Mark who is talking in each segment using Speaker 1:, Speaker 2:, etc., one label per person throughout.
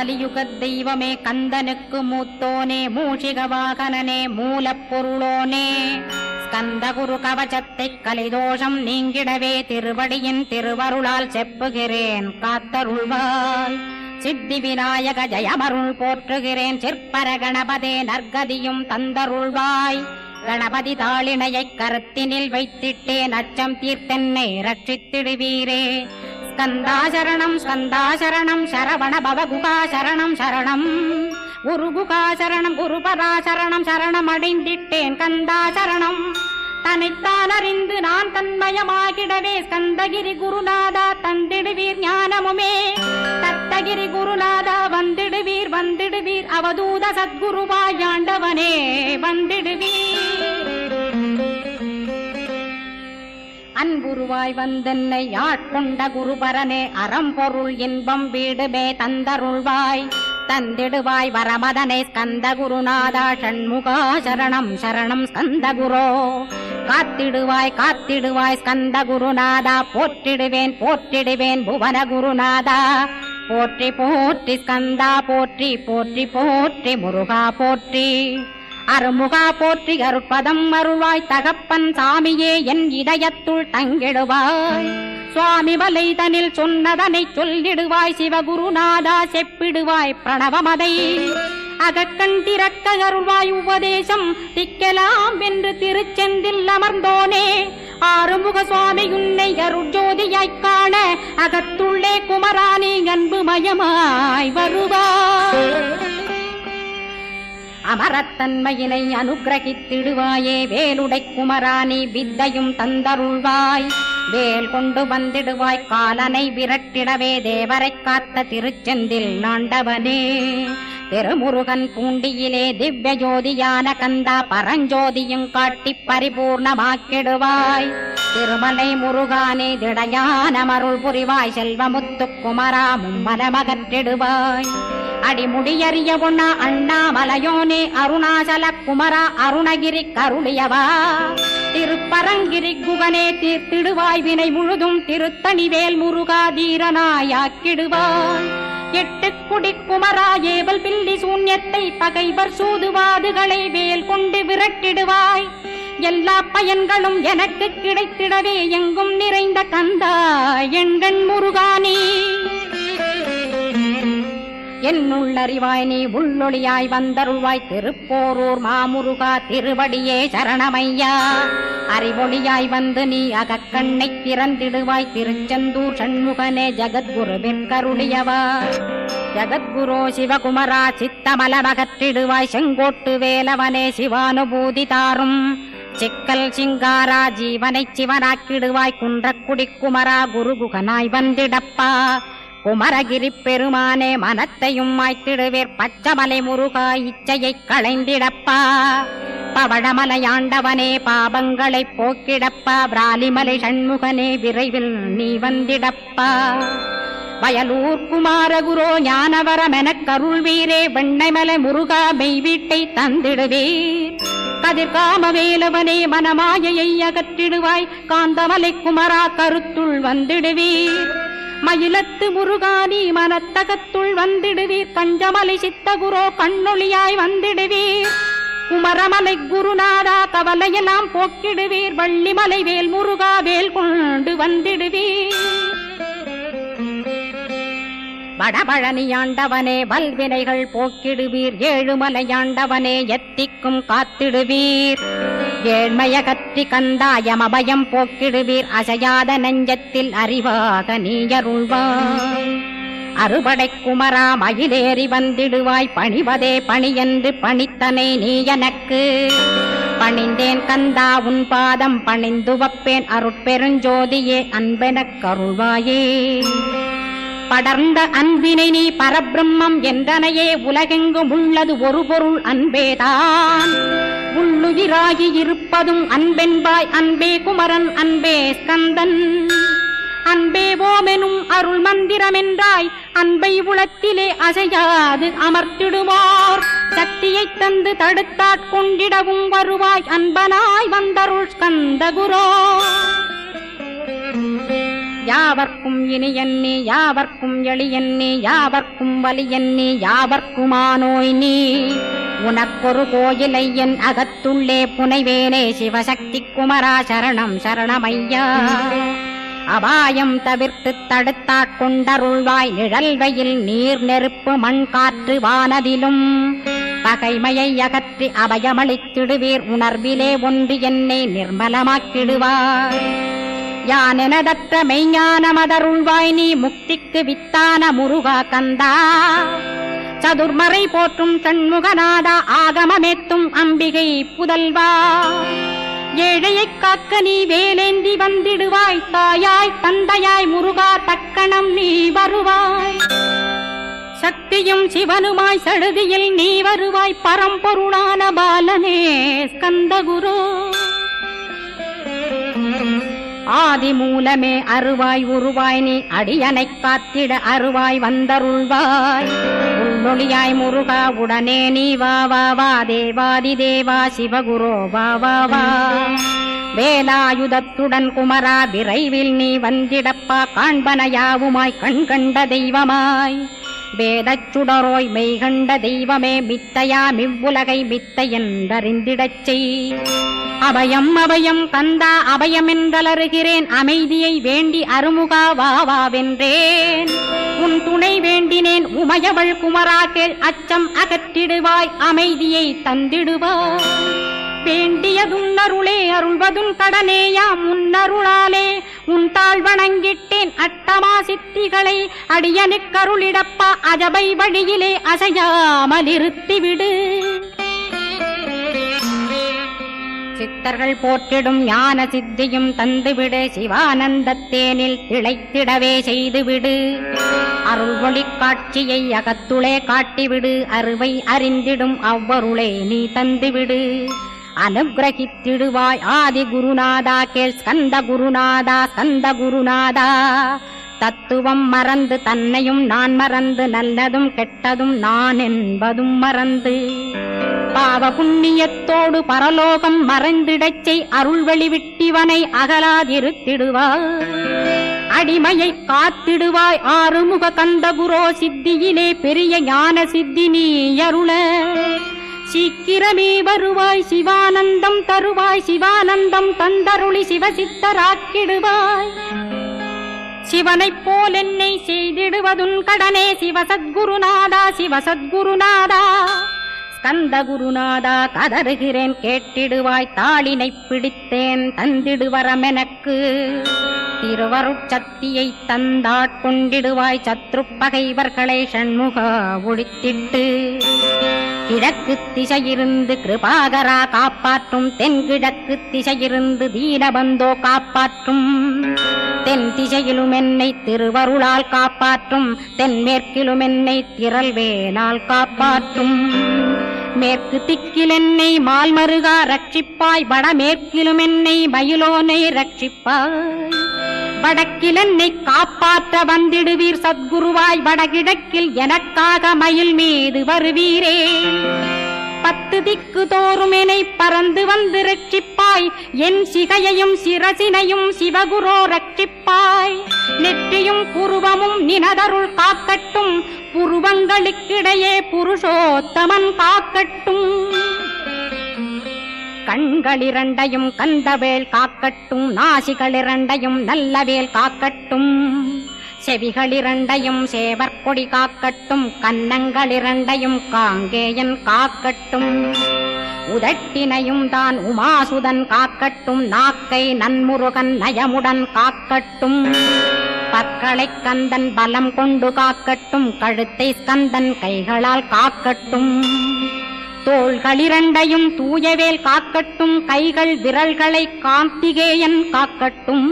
Speaker 1: கலியுக தெய்வமே கந்தனுக்கு மூத்தோனே மூஷிக வாகனனே மூலப்பொருளோனே ஸ்கந்த குரு கவசத்தை கலிதோஷம் நீங்கிடவே திருவடியின் திருவருளால் செப்புகிறேன் காத்தருள்வாய். சித்தி விநாயக ஜயமருள் போற்றுகிறேன் சிற்பர கணபதே நற்கதியும் தந்தருள்வாய். கணபதி தாளினையை கருத்தினில் வைத்திட்டேன் அச்சம் தீர்த்தென்னை ரட்சித்திடுவீரே. ஸ்கந்தாசரணம் ஸ்கந்தாசரணம் சரவண பவகுகாசரணம் சரணம் குருகுகாசரணம் குருபராசரணம் சரணம் அடைந்திட்டேன் கந்தாசரணம். தன்னைத்தான் அறிந்து நான் தன்மயமாகிடவே ஸ்கந்தகிரி குருநாதா தந்திடுவீர் ஞானமுமே. தத்தகிரி குருநாதா வந்திடுவீர் வந்திடுவீர் அவதூத சத்குருவாய் ஆண்டவனே வந்திடுவீர். அன்புருவாய் வந்தென்னை ஆட்கொண்ட குருபரனே அறம்பொருள் இன்பம் வீடுமே தந்தருள்வாய். தந்திடுவாய் வரமதனை ஸ்கந்த குருநாதா ஷண்முகா சரணம் சரணம் ஸ்கந்த குரோ. காத்திடுவாய் காத்திடுவாய் ஸ்கந்த குருநாதா போற்றிடுவேன் போற்றிடுவேன் புவன குருநாதா. போற்றி போற்றி ஸ்கந்தா போற்றி போற்றி போற்றி முருகா போற்றி. அருமுகா போற்றி அருட்பதம் அருள்வாய் தகப்பன் சாமியே என் இதயத்துள் தங்கிடுவாய். சுவாமி மலை தனில் சொன்னதனை சொல்லிடுவாய் சிவகுருநாதா செப்பிடுவாய் பிரணவமதை. அகக்கண்டிறக்க அருள்வாய் உபதேசம் திக்கலாம் என்று திருச்செந்தில் அமர்ந்தோனே. ஆறுமுக சுவாமி உன்னை அருட்ஜோதியாய்க் காண அகத்துள்ளே குமரானி அன்புமயமாய் வருவாய். அமரத்தன்மையினை அனுகிரகித்திடுவாயே வேலுடை குமராணி வித்தையும் தந்தருள்வாய். வேல் கொண்டு வந்திடுவாய் காலனை விரட்டிடவே தேவரை காத்த திருச்செந்தில் ஆண்டவனே. திருமுருகன் பூண்டியிலே திவ்ய ஜோதியான கந்தா பரஞ்சோதியும் காட்டி பரிபூர்ணமாக்கிடுவாய். திருமலை முருகானே திடையான மருள் புரிவாய் செல்வமுத்து குமரா மும்மலமகற்றிடுவாய். அடிமுடியறிய பொன்னா அண்ணாமலையோனே அருணாசல குமரா அருணகிரி கருளியவா. திருப்பரங்கிரி குகனே தீர்த்திடுவாய் வினை முழுதும் திருத்தணிவேல் முருகா தீரனாயாக்கிடுவாய். எட்டுக்குடி குமரா ஏவல் பில்லி சூன்யத்தை பகைவர் சூதுவாதுகளை வேல் கொண்டு விரட்டிடுவாய். எல்லா பயன்களும் எனக்கு கிடைத்திடவே எங்கும் நிறைந்த கந்தா எண்கண் முருகானே. என்னுள்ளறிவாய் நீ உள்ளொளியாய் வந்தருள்வாய் திருப்போரூர் மாமுருகா திருவடியே சரணமையா. அறிவொளியாய் வந்து நீ அகக்கண்ணை திறந்திடுவாய் திருச்செந்தூர் சண்முகனே ஜகத்குருவின் கருளியவா. ஜகத்குரோ சிவகுமரா சித்தமலமகற்றிடுவாய் செங்கோட்டு வேலவனே சிவானுபூதி தாரும். சிக்கல் சிங்காரா ஜீவனை சிவனாக்கிடுவாய் குன்றக்குடி குமரா குருகுகனாய் வந்திடப்பா. குமரகிரி பெருமானே மனத்தையும் மாய்த்திடுவேர் பச்சமலை முருகா இச்சையை களைந்திடப்பா. பவழமலையாண்டவனே பாபங்களை போக்கிடப்பா. பிராலிமலை சண்முகனே விரைவில் நீ வந்திடப்பா. வயலூர் குமாரகுரோ ஞானவரமெனக் கருள்வீரே வெண்ணைமலை முருகா மெய் வீட்டை தந்திடுவீர். கதிர்காம வேலவனே மனமாயையை அகற்றிடுவாய் காந்தமலை குமரா கருத்துள் வந்திடுவீர். மயிலத்து முருகானி மனத்தகத்துள் வந்திடுவீர். கஞ்சமலை சித்தகுரோ கண்ணொளியாய் வந்திடுவீர். குமரமலை குருநாதா கவலையெல்லாம் போக்கிடுவீர். வள்ளிமலை வேல் முருகா வேல் கொண்டு வந்திடுவீர். வடபழனியாண்டவனே வல்வினைகள் போக்கிடுவீர். ஏழுமலையாண்டவனே எத்திக்கும் காத்திடுவீர். ஏழ்மையகற்றி கந்தாயம் அபயம் போக்கிடுவீர். அசையாத நெஞ்சத்தில் அறிவாக நீயருள்வாய். அறுபடை குமரா மயிலேறி வந்திடுவாய். பணிவதே பணியென்று பணித்தனை நீ எனக்கு. பணிந்தேன் கந்தா உன் பாதம் பணிந்து வப்பேன் அருட்பெருஞ்சோதியே அன்பெனக் கருள்வாயே. படர்ந்த அன்பினை நீ பரபிரம்மம் என்றனையே உலகெங்கும் உள்ளது ஒரு பொருள் அன்பேதான். உள்ளுயிராகி இருப்பதும் அன்பென்பாய் அன்பே குமரன் அன்பே ஸ்கந்தன். அன்பே ஓமெனும் அருள் மந்திரமென்றாய் அன்பை உளத்திலே அசையாது அமர்த்திடுவார். சக்தியை தந்து தடுத்தாட்கொண்டிடவும் வருவாய் அன்பனாய் வந்தருள் ஸ்கந்த குரோ. யாவர்க்கும் இனியன் நீ யாவர்க்கும் எளியன் நீ யாவர்க்கும் வலியன் நீ யாவர்க்குமானோய் நீ உனக்கொரு கோயிலை என் அகத்துள்ளே புனைவேனே சிவசக்தி குமரா சரணம் சரணமையா அபாயம் தவிர்த்து தடுத்தாட்கொண்டருள்வாய் நிழல்வையில் நீர் நெருப்பு மண் காற்று வானதிலும் பகைமையை அகற்றி அபயமளித்திடுவீர் உணர்விலே ஒன்று என்னை நிர்மலமாக்கிடுவார் யானெனதற்ற மெய்ஞானமதருள்வாய் நீ முக்திக்கு வித்தான முருகா கந்தா சதுர்மறை போற்றும் சண்முகநாதா ஆகமமேத்தும் அம்பிகை புதல்வா ஏழையைக் காக்க நீ வேலேந்தி வந்திடுவாய் தாயாய் தந்தையாய் முருகா தக்கணம் நீ வருவாய் சக்தியும் சிவனுமாய் சடுதியில் நீ வருவாய் பரம்பொருளான பாலனே ஸ்கந்தகுரு ஆதி மூலமே அருவாய் உருவாய் நீ அடியனைக் காத்திட அருவாய் வந்தருள்வாய் உள்ளொளியாய் முருகா உடனே நீ வா வா வா தேவாதி தேவா சிவகுரோ வா வா வா வேலாயுதத்துடன் குமரா விரைவில் நீ வந்திடப்பா காண்பன யாவுமாய் கண் கண்ட தெய்வமாய் வேதச் சுடரோய் மெய்கண்ட தெய்வமே மித்தையா மிவ்வுலகை மித்தை என்றறிந்திடச் செய் அபயம் அபயம் கந்தா அபயமென்றலறுகிறேன் அமைதியை வேண்டி அருமுகா வாவென்றேன் உன் துணை வேண்டினேன் உமையவள் குமரா கேள் அச்சம் அகற்றிடுவாய் அமைதியை தந்திடுவாய் வேண்டியதும் அருளே அருள்வதும் கடனேயாம் உன்னருளாலே உன் தாழ் வணங்கிட்டேன் அட்டமா சித்திகளை அடியனுக்கருளிடப்பா அஜபை வழியிலே அசையாமலிருத்திவிடு சித்தர்கள் போற்றிடும் ஞான சித்தியும் தந்துவிடு சிவானந்தத்தேனில் திளைத்திடவே செய்துவிடு அருள் ஒளி காட்சியை அகத்துளே காட்டிவிடு அருவை அறிந்திடும் அவ்வருளே நீ தந்துவிடு அனுகிரகித்திடுவாய் ஆதி குருநாதா கேள் ஸ்கந்த குருநாதா ஸ்கந்த குருநாதா தத்துவம் மறந்து தன்னையும் நான் மறந்து நல்லதும் கெட்டதும் நான் என்பதும் மறந்து பாவ புண்ணியத்தோடு பரலோகம் மறைந்திடச் செய் அருள் வெளிவிட்டிவனை அகலாதிருத்திடுவாய் அடிமையை காத்திடுவாய் ஆறுமுக கந்தகுரோ சித்தியிலே பெரிய ஞான சித்தி நீ அருள சீக்கிரமே வருவாய் சிவானந்தம் தருவாய் சிவானந்தம் தந்தருளி சிவசித்தராக்கிடுவாய் சிவனைப் போல் என்னை செய்திடுவதுன் கடனே சிவசத்குருநாதா சிவசத்குருநாதா ஸ்கந்த குருநாதா கதறுகிறேன் கேட்டிடுவாய் தாளினை பிடித்தேன் தந்திடுவரமெனக்கு திருவருட்சக்தியை தந்தாட்கொண்டிடுவாய் சத்ரு பகைவர்களை ஷண்முகா ஒழித்திட்டு கிழக்கு திசையிருந்து கிருபாகரா காப்பாற்றும் தென்கிழக்கு திசையிருந்து தீனபந்தோ காப்பாற்றும் தென் திசையிலும் என்னை திருவருளால் காப்பாற்றும் தென்மேற்கிலும் என்னை திரள்வேனால் காப்பாற்றும் மேற்கு திக்கில் என்னை மால்மருகா ரட்சிப்பாய் வடமேற்கிலும் என்னை மயிலோனை ரட்சிப்பாய் வடக்கில் என்னை காப்பாற்ற வந்திடுவீர் சத்குருவாய் வடகிழக்கில் எனக்காக மயில் மீது வருவீரே 10 திக்கு தோறும் என்னை பறந்து வந்து ரட்சிப்பாய் என் சிகையையும் சிரசினையும் சிவகுரோ ரட்சிப்பாய் நெற்றியும் புருவமும் நினதருள் காக்கட்டும் புருவங்களுக்கிடையே புருஷோத்தமன் காக்கட்டும் கண்களிரண்டையும் கந்தவேல் காக்கட்டும் நாசிகளிரண்டையும் நல்லவேல் காக்கட்டும் செவிகளிரண்டையும் சேவற்கொடி காக்கட்டும் கன்னங்களிரண்டையும் காங்கேயன் காக்கட்டும் உதட்டினையும் தான் உமாசுதன் காக்கட்டும் நாக்கை நன்முருகன் நயமுடன் காக்கட்டும் பற்களை கந்தன் பலம் கொண்டு காக்கட்டும் கழுத்தை ஸ்கந்தன் கைகளால் காக்கட்டும் தோள்களிரண்டையும் தூயவேல் காக்கட்டும் கைகள் விரல்களை கார்த்திகேயன் காக்கட்டும்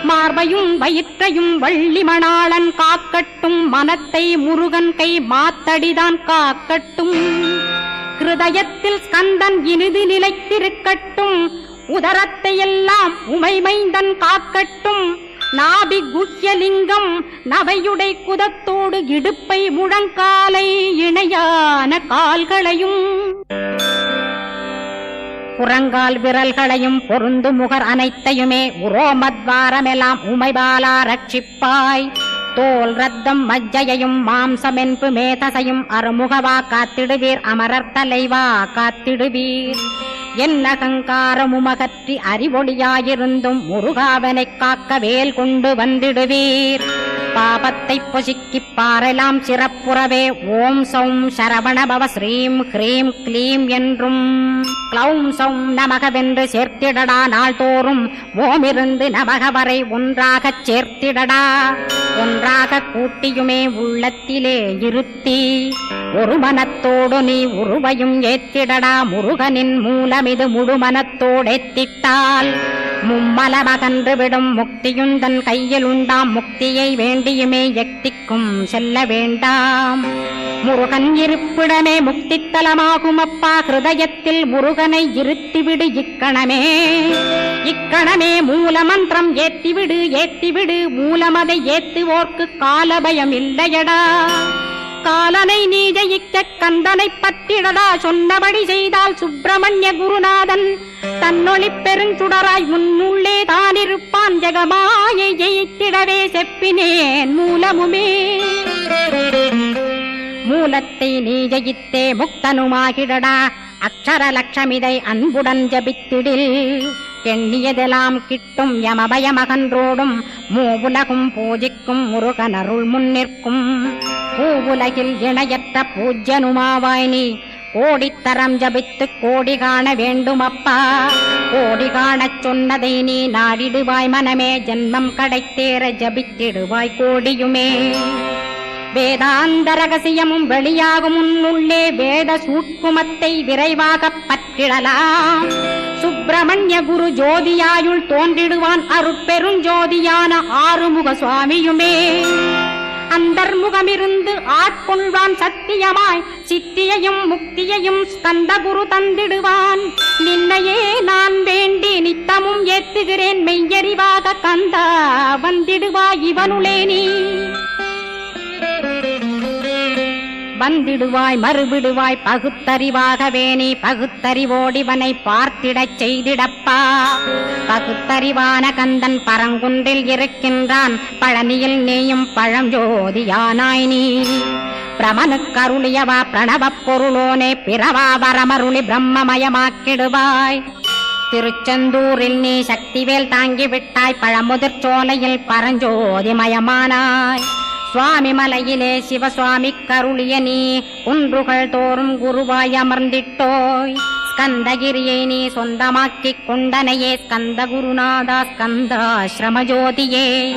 Speaker 1: மார்பையும் வயிற்றையும் வள்ளி மணாளன் காக்கட்டும் மனத்தை முருகன் கை மாத்தடிதான் காக்கட்டும் ஹிருதயத்தில் ஸ்கந்தன் இனிது நிலைத்திருக்கட்டும் உதரத்தை எல்லாம் உமைமைந்தன் காக்கட்டும் நாபி குஹ்யலிங்கம் நவையுடை குதத்தோடு இடுப்பை முழங்காலை இணையான கால்களையும் புறங்கால் விரல்களையும் பொருந்து முகர் அனைத்தையுமே உரோமத்வாரமெல்லாம் உமைபாலா ரட்சிப்பாய். தோல் ரத்தம் மஜ்ஜையையும் மாம்சமென்பு மேதசையும் அருமுகவா காத்திடுவீர், அமரர் தலைவா காத்திடுவீர். என் அகங்காரமுமகற்றி அறிவொளியாயிருந்தும் முருகாவனைக் காக்க வேல் கொண்டு வந்திடுவீர். பாபத்தை பொசுக்கிப் பாரெலாம் சிறப்புறவே ஓம் சௌம் சரவணபவ ஸ்ரீம் ஹ்ரீம் க்ளீம் என்றும் க்ளௌம் சௌம் நமகவென்று சேர்த்திடடா. நாள்தோறும் ஓமிருந்து நமக வரை ஒன்றாகச் சேர்த்திடடா. ஒன்றாக கூட்டியுமே உள்ளத்திலே இருத்தி ஒரு மனத்தோடு நீ உருவையும் ஏத்திடடா. முருகனின் மூலமிது முழு மனத்தோடேத்திட்டால் மும்மலமகன்று விடும் முக்தியுந்தன் கையில் உண்டாம். முக்தியை வேண்டியுமே எக்திக்கும் செல்ல வேண்டாம். முருகன் இருப்பிடமே முக்தித்தலமாகும் அப்பா. ஹிருதயத்தில் முருகனை இருத்திவிடு இக்கணமே. இக்கணமே மூலமந்திரம் ஏத்திவிடு ஏத்திவிடு. மூலமதை ஏத்துவோர்க்கு காலபயம் இல்லையடா. காலனை நீ ஜெயிக்க கந்தனை பற்றிடடா. சொன்னபடி செய்தால் சுப்பிரமணிய குருநாதன் தன்னொளி பெருஞ்சுடராய் முன்னுள்ளே தானிருப்பான். ஜெகமாயை ஜெயித்திடவே செப்பினேன் மூலமுமே. மூலத்தை நீ ஜெயித்தே முக்தனுமாகிடடா. அக்ஷர லட்சமிதை அன்புடன் ஜபித்திடில் எண்ணியதெல்லாம் கிட்டும். யமபயமகன்றோடும் மூவுலகும் பூஜிக்கும் முருகனருள் முன்னிற்கும். பூவுலகில் இணையற்ற பூஜ்யனுமாவாய் நீ. கோடித்தரம் ஜபித்து கோடி காண வேண்டுமப்பா. கோடி காணச் சொன்னதை நீ நாடிடுவாய் மனமே. ஜென்மம் கடைத்தேற ஜபித்திடுவாய் கோடியுமே. வேதாந்த ரகசியமும் வெளியாகும் உன்னுள்ளே. வேத சூட்குமத்தை விரைவாகப் பற்றிடலாம். சுப்பிரமணிய குரு ஜோதியாயுள் தோன்றிடுவான் அருட்பெருஞ்சோதியான ஆறுமுக சுவாமியுமே. அந்தர்முகமிருந்து ஆட்கொள்வான் சத்தியமாய். சித்தியையும் முக்தியையும் ஸ்கந்த குரு தந்திடுவான். நின்னையே நான் வேண்டி நித்தமும் ஏத்துகிறேன் மெய்யறிவாக கந்தா வந்திடுவாய் இவனுளே நீ. வந்திடுவாய் மறுவிடுவாய் பகுத்தறிவாகவே நீ. பகுத்தறிவோடிவனை பார்த்திடச் செய்திடப்பா. பகுத்தறிவான கந்தன் பரங்குன்றில் இருக்கின்றான். பழனியில் நீயும் பழஞ்சோதியானாய் நீ. பிரமனுக்கருளியவா பிரணவப் பொருளோனே. பிறவா வரமருளி பிரம்மமயமாக்கிடுவாய். திருச்செந்தூரில் நீ சக்திவேல் தாங்கிவிட்டாய். பழமுதிர் சோலையில் பரஞ்சோதிமயமானாய். சுவாமி மலையிலே சிவசுவாமி கருளிய நீ. குன்றுகள் தோறும் குருவாய் அமர்ந்திட்டோய். ஸ்கந்தகிரியை நீ சொந்தமாக்கிக் கொண்டனையே. ஸ்கந்த குருநாதா ஸ்கந்தாஸ்ரமஜோதியே.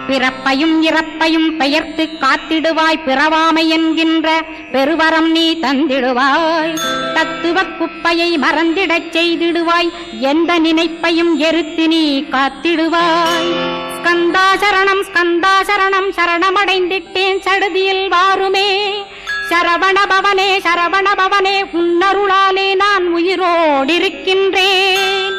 Speaker 1: பிறப்பையும் இறப்பையும் பெயர்த்து காத்திடுவாய். பிறவாமை என்கின்ற பெருவரம் நீ தந்திடுவாய். தத்துவ குப்பையை மறந்திடச் செய்திடுவாய். எந்த நினைப்பையும் எரித்து நீ காத்திடுவாய். ஸ்கந்தா சரணம் ஸ்கந்தா சரணம். சரணமடைந்திட்டேன் சடுதியில் வாருமே. சரவணபவனே சரவணபவனே. உன்னருளாலே நான் உயிரோடிருக்கின்றேன்.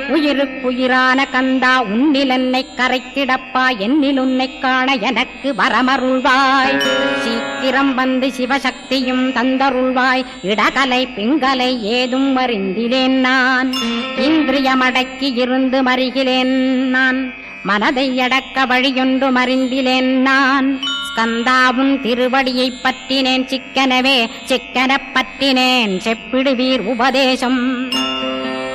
Speaker 1: உயிருக்குயிரான கந்தா உன்னில் என்னை கரைத்திடப்பா. என்னில் உன்னை காண எனக்கு வரமருள்வாய். சீக்கிரம் வந்து சிவசக்தியும் தந்தருள்வாய். இடகலை பிங்கலை ஏதும் அறிந்திலேன் நான். இந்திரியமடக்கி இருந்து மறிகிலேன் நான். மனதை அடக்க வழியொன்று மறிந்திலேன் நான். ஸ்கந்தாவும் திருவடியைப் பற்றினேன் சிக்கனவே. சிக்கனப் பற்றினேன் செப்பிடுவீர் உபதேசம்.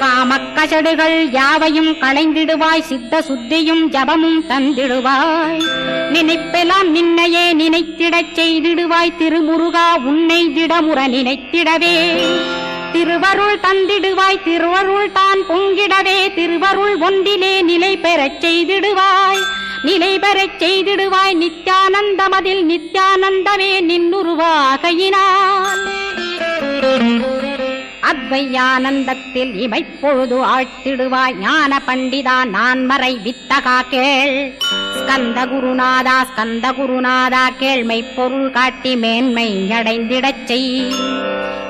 Speaker 1: காமக்கசடுகள் யாவையும் களைந்திடுவாய். சித்த சுத்தியும் ஜபமும் தந்திடுவாய். நினைப்பெல்லாம் நின்னையே நினைத்திடச் செய்திடுவாய். திருமுருகா உன்னை திடமுற நினைத்திடவே திருவருள் தந்திடுவாய். திருவருள் தான் பொங்கிடவே திருவருள் ஒன்றிலே நிலை பெறச் செய்திடுவாய். நிலை பெறச் செய்திடுவாய். நித்யானந்தமதில் நித்யானந்தமே நின்னுருவாகையினால். அத்வையானந்தத்தில் இமைப்பொழுது ஆழ்த்திடுவாய். ஞான பண்டிதா நான்மறை வித்தகா கேள். ஸ்கந்த குருநாதா ஸ்கந்த குருநாதா கேள்மை பொருள் காட்டி மேன்மை அடைந்திடச் செய்.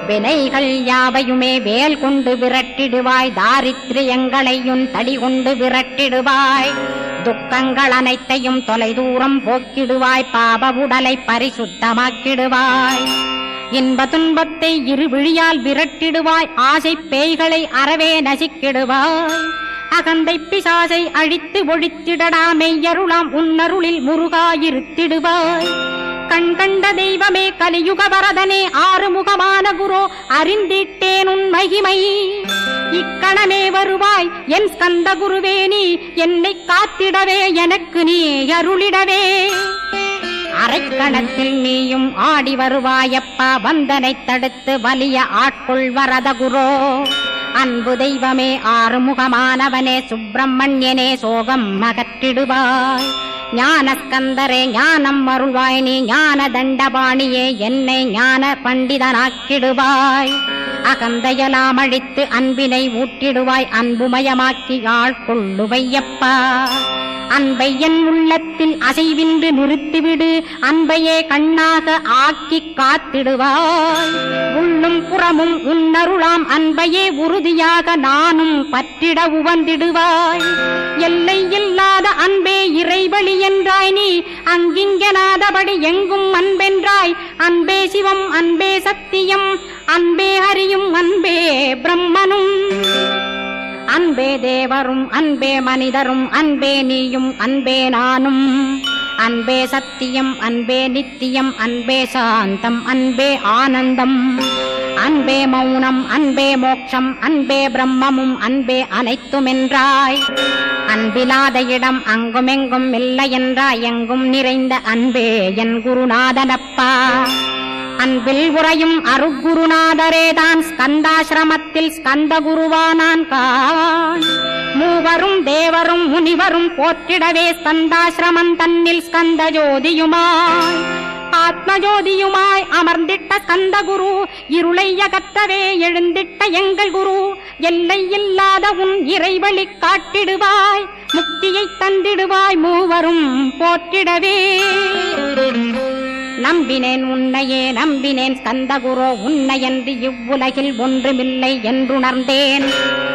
Speaker 1: வினைகள் யாவையுமே வேல் கொண்டு விரட்டிடுவாய். தாரித்ரியங்களையும் தடி கொண்டு விரட்டிடுவாய். துக்கங்கள் அனைத்தையும் தொலை தூரம் போக்கிடுவாய். பாப உடலை பரிசுத்தமாக்கிடுவாய். இன்ப துன்பத்தை இருவிழியால் விரட்டிடுவாய், ஆசை பேய்களை அறவே நசிக்கிடுவாய். அகந்தை பிசாசை அழித்து ஒழித்திடடா, மெய்யருளாம் உன்னருளில் முருகாயிருத்திடுவாய். கண் கண்ட தெய்வமே கலியுக வரதனே, ஆறுமுகமான குரு அறிந்திட்டேன் உன் மகிமை. இக்கணமே வருவாய் என் ஸ்கந்த குருவே, நீ என்னை காத்திடவே எனக்கு நீ அருளிடவே. அரைக்கணத்தில் நீயும் ஆடி வருவாயப்பா, வந்தனை தடுத்து வலிய ஆட்கொள் வரத குரோ. அன்பு தெய்வமே ஆறுமுகமானவனே, சுப்பிரமணியனே சோகம் அகற்றிடுவாய். ஞானஸ்கந்தரே ஞானம் அருள்வாய், நீ ஞான தண்டபாணியே என்னை ஞான பண்டிதனாக்கிடுவாய். அகந்தையலாம் அழித்து அன்பினை ஊட்டிடுவாய், அன்புமயமாக்கி ஆட்கொள்ளுவையப்பா. அன்பை என் உள்ளத்தில் அசைவின்று நிறுத்திவிடு, அன்பையே கண்ணாக ஆக்கி காத்திடுவாய். உள்ளும் புறமும் உன்னருளாம் அன்பையே உறுதியாக நானும் பற்றிட உவந்திடுவாய். எல்லை இல்லாத அன்பே இறைவழி என்றாய், நீ அங்கிங்கனாதபடி எங்கும் அன்பென்றாய். அன்பே சிவம், அன்பே சத்தியம், அன்பே ஹரியும், அன்பே பிரம்மனும். அன்பே தேவரும், அன்பே மனிதரும், அன்பே நீயும், அன்பே நானும். அன்பே சத்தியம், அன்பே நித்தியம், அன்பே சாந்தம், அன்பே ஆனந்தம். அன்பே மௌனம், அன்பே மோட்சம், அன்பே பிரம்மமும், அன்பே அனைத்துமென்றாய். அன்பிலாத இடம் அங்குமெங்கும் இல்லை என்றாய், எங்கும் நிறைந்த அன்பே என் குருநாதனப்பா. அன்பில் உறையும் அருகுருநாதரேதான் ஸ்கந்தாசிரமத்தில் ஸ்கந்த குருவானான் கான். மூவரும் தேவரும் முனிவரும் போற்றிடவே ஸ்கந்தாசிரமம் தன்னில் ஸ்கந்த ஜோதியுமாய் ஆத்மஜோதியுமாய் அமர்ந்திட்ட ஸ்கந்த குரு, இருளை அகற்றவே எழுந்திட்ட எங்கள் குரு. எல்லை இல்லாத உன் இறைவழி காட்டிடுவாய், முக்தியை தந்திடுவாய் மூவரும் போற்றிடவே. நம்பினேன் உன்னையே நம்பினேன் ஸ்கந்தகுரோ, உன்னையன்றி இவ்வுலகில் ஒன்றுமில்லை என்றுணர்ந்தேன்.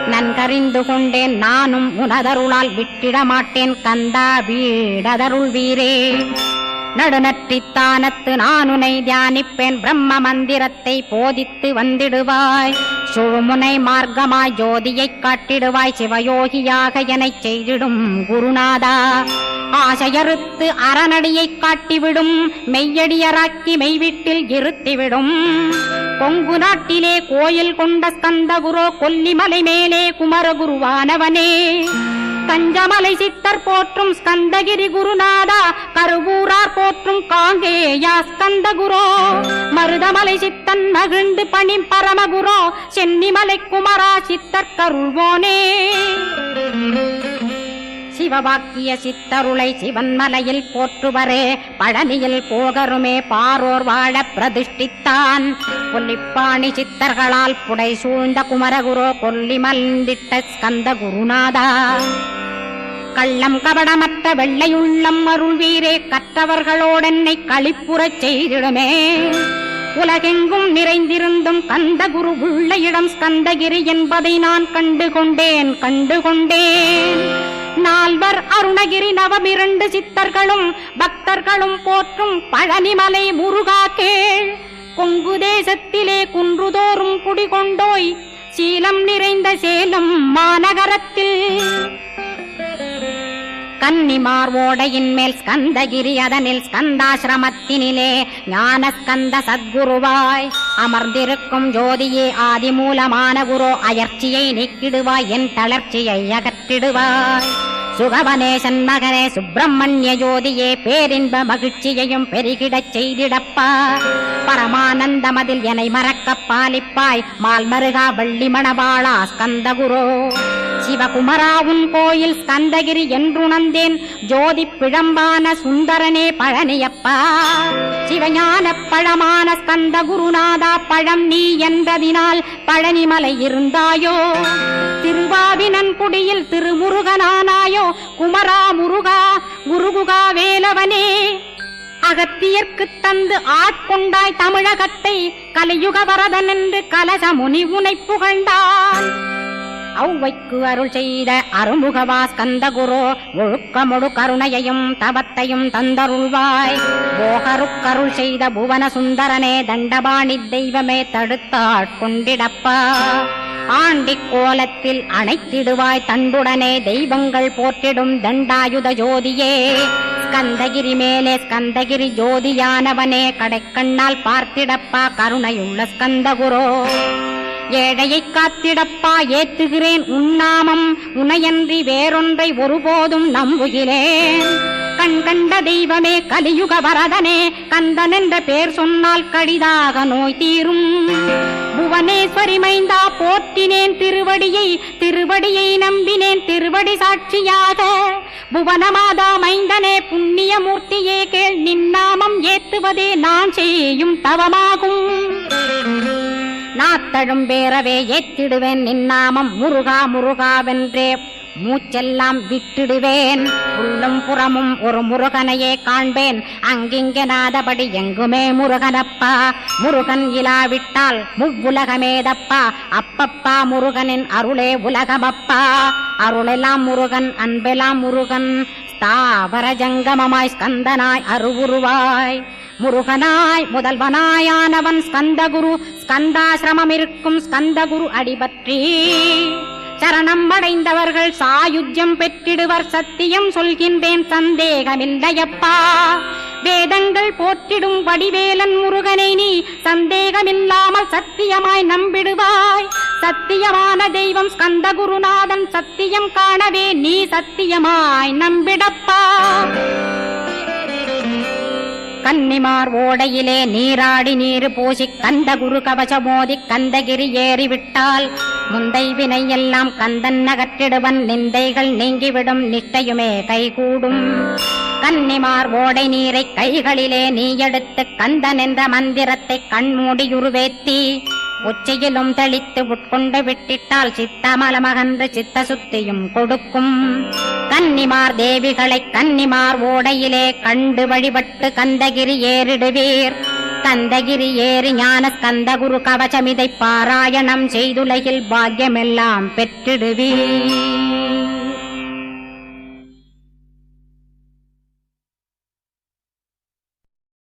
Speaker 1: நன்கறிந்து கொண்டேன் நானும் உனதருளால் விட்டிட மாட்டேன் கந்தா, வீடதருள் வீரே. நடுநற்றித்தானத்து நானுனை தியானிப்பேன், பிரம்ம மந்திரத்தை போதித்து வந்திடுவாய். சுழுமுனை மார்க்கமாய் ஜோதியைக் காட்டிடுவாய், சிவயோகியாக எனச் செய்திடும் குருநாதா. ஆசையறுத்து அறநடியைக் காட்டிவிடும், மெய்யடியராக்கி மெய்வீட்டில் இருத்திவிடும். கொங்கு நாட்டிலே கோயில் கொண்ட ஸ்கந்தகுரோ, கொல்லிமலை மேலே குமரகுருவானவனே. கஞ்சமலை சித்தர் போற்றும் ஸ்கந்தகிரி குருநாதா, கருவூரார் போற்றும் காங்கேயா ஸ்கந்தகுரோ. மருதமலை சித்தன் மகிழ்ந்து பணி பரமகுரோ, சென்னிமலை குமரா சித்தர் கருள்வோனே. சிவவாக்கிய சித்தருளை சிவன்மலையில் போற்றுவரே, பழனியில் போகருமே பாரோர் வாழ பிரதிஷ்டித்தான். கொல்லிப்பாணி சித்தர்களால் புடை சூழ்ந்த குமரகுரோ, கொல்லி மல்ந்திட்ட ஸ்கந்த குருநாதா. கள்ளம் கபடமற்ற வெள்ளையுள்ளம் அருள் வீரே, கற்றவர்களோடென்னை களிப்புறச் செய்திடுமே. உலகெங்கும் நிறைந்திருந்தும் கந்த குரு உள்ள இடம் ஸ்கந்தகிரி என்பதை நான் கண்டுகொண்டேன். நால்வர் அருணகிரி நவமிரண்டு சித்தர்களும் பக்தர்களும் போற்றும் பழனிமலை முருகா கேள். கொங்கு தேசத்திலே குன்றுதோறும் குடிகொண்டோய், சீலம் நிறைந்த சேலம் மாநகரத்தில். கன்னிமார் ஓடையின் மேல் ஸ்கந்தகிரி, அதனில் ஸ்கந்தாசிரமத்தினிலே ஞான ஸ்கந்த சத்குருவாய் அமர்ந்திருக்கும் ஜோதியே ஆதிமூலமான குரு. அயர்ச்சியை நீக்கிடுவாய், என் தளர்ச்சியை அகற்றிடுவாய். சுகவனேசன் மகனே சுப்பிரமணிய ஜோதியே, பேரின்ப மகிழ்ச்சியையும் பெருகிடச் செய்திடப்பா. பரமானந்தமதில் என்னை மறக்க பாலிப்பாய், மால்மருகா வெள்ளி மணவாளா ஸ்கந்தகுரோ. சிவகுமரா உன் கோயில் ஸ்கந்தகிரி என்றுணர்ந்தேன், ஜோதி பிழம்பான சுந்தரனே பழனியப்பா. சிவஞான பழமான ஸ்கந்த குருநாதா, பழம் நீ என்றதினால் பழனிமலை இருந்தாயோ. திருவாவினன்குடியில் திருமுருகனானாயோ, குமரா முருகா குருகுகா வேலவனே. அகத்தியர்க்கு தந்து ஆட்கொண்டாய் தமிழகத்தை, கலியுக வரதன் என்று கலசமுனி உனை புகழ்ந்தான். ஔவைக்கு அருள் செய்த அருமுகவா ஸ்கந்தகுரு ஒழுக்கமொடு கருணையையும் தவத்தையும் தந்தருள்வாய். போகருக்கருள் செய்த புவன சுந்தரனே தண்டபாணி தெய்வமே தடுத்தாட்கொண்டிடப்பா. ஆண்டிக் கோலத்தில் அணைத்திடுவாய் தண்டுடனே தெய்வங்கள் போற்றிடும் தண்டாயுத ஜோதியே. ஸ்கந்தகிரி மேலே ஸ்கந்தகிரி ஜோதியானவனே கடைக்கண்ணால் பார்த்திடப்பா கருணையுள்ள ஸ்கந்தகுரு. ஏழையை காத்திடப்பா ஏத்துகிறேன் உன்னாமம் உனையன்றி வேறொன்றை ஒருபோதும் நம்புகிறேன். கண் கண்ட தெய்வமே கலியுக வரதனே கந்தன் என்ற பேர் சொன்னால் கடிதாக நோய் தீரும். புவனேஸ்வரி மைந்தா போற்றினேன் திருவடியை நம்பினேன் திருவடி சாட்சியாக. புவனமாதா மைந்தனே புண்ணியமூர்த்தியே கேள் நின்னாமம் ஏத்துவதே நான் செய்யும் தவமாகும். நாத்தழும் பேரவே ஏத்திடுவேன் நின்னாமம் முருகா முருகாவென்றே மூச்செல்லாம் விட்டிடுவேன். உள்ளும் புறமும் ஒரு முருகனையே காண்பேன் அங்கிங்கனாதபடி எங்குமே முருகனப்பா. முருகன் இலாவிட்டால் முவ்வுலகமேதப்பா. அப்பப்பா முருகனின் அருளே உலகமப்பா. அருளெல்லாம் முருகன் அன்பெல்லாம் முருகன் ஸ்தாவர ஜங்கமமாய் ஸ்கந்தனாய் அருவுருவாய். முருகனாய் முதல்வனாயானவன் ஸ்கந்தகுரு. ஸ்கந்தாசிரமம் இருக்கும் ஸ்கந்தகுரு அடிபற்றி சரணம் அடைந்தவர்கள் சாயுஜ்யம் பெற்றிடுவர். சத்தியம் சொல்கின்றேன் சந்தேகமில்லையப்பா. வேதங்கள் போற்றிடும் வடிவேலன் முருகனை நீ சந்தேகமில்லாமல் சத்தியமாய் நம்பிடுவாய். சத்தியமான தெய்வம் ஸ்கந்தகுருநாதன் சத்தியம் காணவே நீ சத்தியமாய் நம்பிடப்பா. கன்னிமார் ஓடையிலே நீராடி நீர் பூசி கந்தகுரு கவசமோதி கந்தகிரி ஏறிவிட்டால் முந்தை வினை எல்லாம் கந்தன் நகற்றிடுவன். நிந்தைகள் நீங்கிவிடும் நிஷ்டையுமே கைகூடும். கன்னிமார் ஓடை நீரை கைகளிலே நீ எடுத்து கந்தன் என்ற மந்திரத்தை கண்மூடியுருவேத்தி உச்சியிலும் தெளித்து உட்கொண்டு விட்டிட்டால் சித்தமலமகன்று சித்த சுத்தியும் கொடுக்கும். கன்னிமார் தேவிகளை கன்னிமார் ஓடையிலே கண்டு வழிபட்டு கந்தகிரி ஏறிடுவீர். கந்தகிரி ஏறி ஞான ஸ்கந்தகுரு கவசமிதை பாராயணம் செய்துலகில் பாக்கியமெல்லாம் பெற்றிடுவீர்.